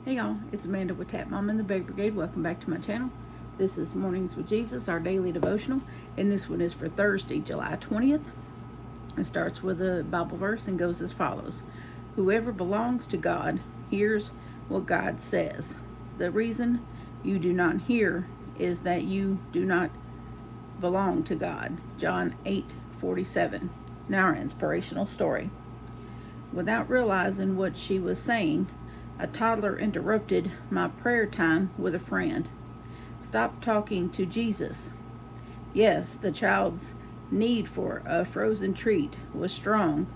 Hey y'all, it's Amanda with Tap Mom and the Baby Brigade. Welcome back to my channel. This is Mornings with Jesus, our daily devotional, and this one is for Thursday, July 20th. It starts with a Bible verse and goes as follows. Whoever belongs to God hears what God says. The reason you do not hear is that you do not belong to God. John 8:47. Now our inspirational story. Without realizing what she was saying, a toddler interrupted my prayer time with a friend. Stop talking to Jesus. Yes, the child's need for a frozen treat was strong,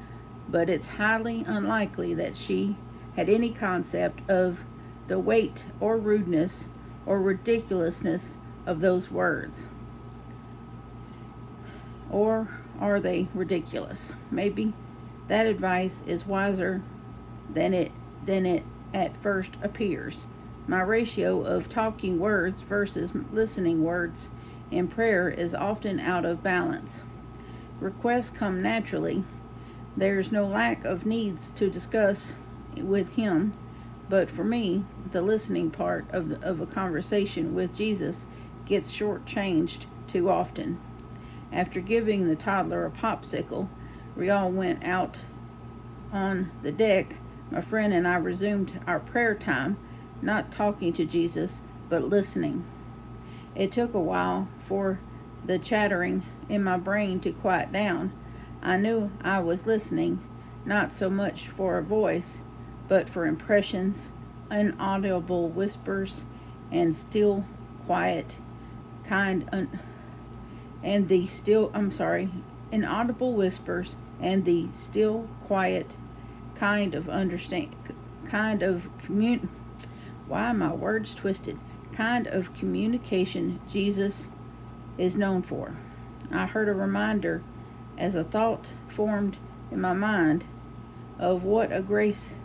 but it's highly unlikely that she had any concept of the weight or rudeness or ridiculousness of those words. Or are they ridiculous? Maybe that advice is wiser than it at first appears. My ratio of talking words versus listening words in prayer is often out of balance. Requests come naturally. There's no lack of needs to discuss with Him, but for me, the listening part of a conversation with Jesus gets shortchanged too often. After giving the toddler a popsicle, we all went out on the deck. My friend and I resumed our prayer time, not talking to Jesus, but listening. It took a while for the chattering in my brain to quiet down. I knew I was listening, not so much for a voice, but for impressions, inaudible whispers, and still quiet and the still inaudible whispers and the still quiet kind of why are my words twisted? Kind of communication Jesus is known for. I heard a reminder as a thought formed in my mind of what a grace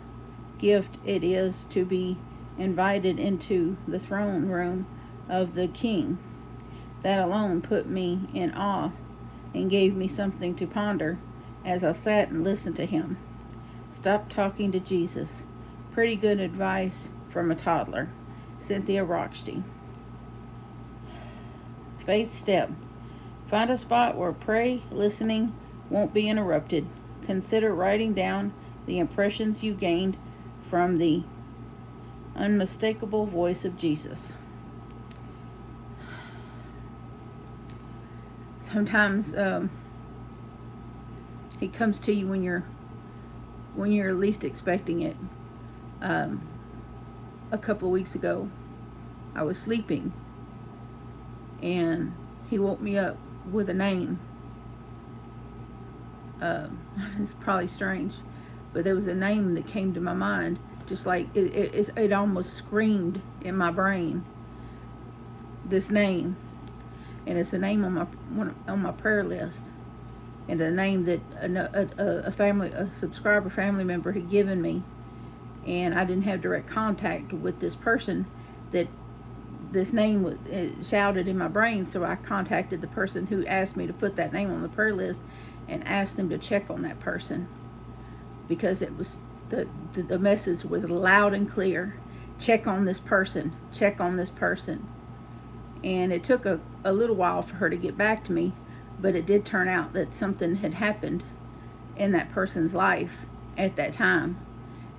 gift it is to be invited into the throne room of the King. That alone put me in awe and gave me something to ponder as I sat and listened to him. Stop talking to Jesus. Pretty good advice from a toddler. Cynthia Roxty. Faith step. Find a spot where listening won't be interrupted. Consider writing down the impressions you gained from the unmistakable voice of Jesus. Sometimes he comes to you when you're least expecting it. A couple of weeks ago, I was sleeping, and he woke me up with a name. It's probably strange, but there was a name that came to my mind, just like it almost screamed in my brain. This name, and it's a name on my prayer list, and a name that a subscriber family member had given me, and I didn't have direct contact with this person that this name was shouted in my brain. So I contacted the person who asked me to put that name on the prayer list and asked them to check on that person, because it was the message was loud and clear. Check on this person. Check on this person. And it took a little while for her to get back to me, but it did turn out that something had happened in that person's life at that time,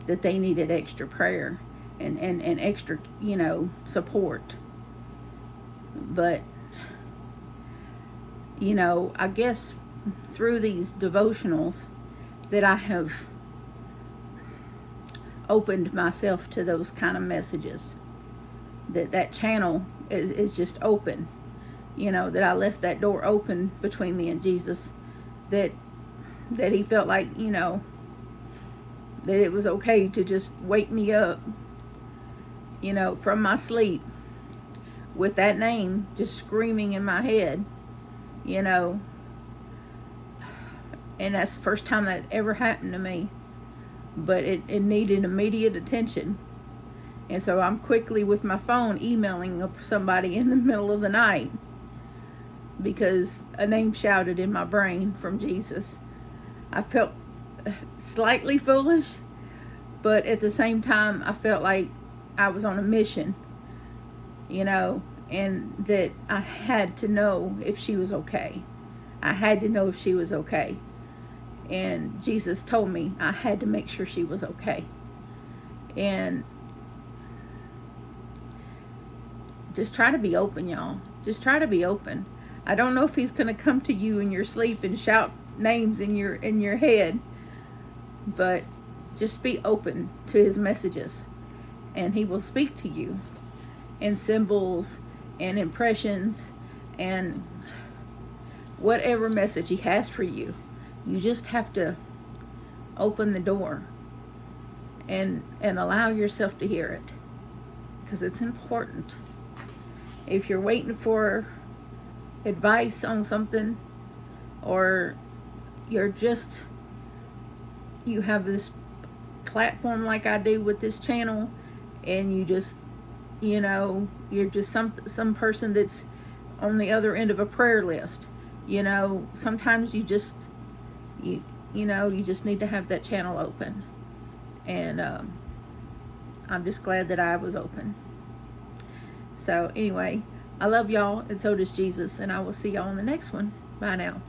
that they needed extra prayer and extra, support. But, I guess through these devotionals that I have opened myself to those kind of messages, that channel is just open, that I left that door open between me and Jesus, that he felt like, that it was okay to just wake me up, from my sleep with that name just screaming in my head, and that's the first time that ever happened to me, but it needed immediate attention. And so I'm quickly with my phone emailing somebody in the middle of the night, because a name shouted in my brain from Jesus. I felt slightly foolish, but at the same time, I felt like I was on a mission, you know, and that I had to know if she was okay. I had to know if she was okay. And Jesus told me I had to make sure she was okay. And just try to be open, y'all. Just try to be open. I don't know if he's going to come to you in your sleep and shout names in your head, but just be open to his messages, and he will speak to you in symbols and impressions and whatever message he has for you. You just have to open the door and allow yourself to hear it, because it's important. If you're waiting for advice on something, or you have this platform like I do with this channel, and you just, you're just some person that's on the other end of a prayer list. Sometimes you just you just need to have that channel open. And I'm just glad that I was open. So anyway, I love y'all, and so does Jesus, and I will see y'all in the next one. Bye now.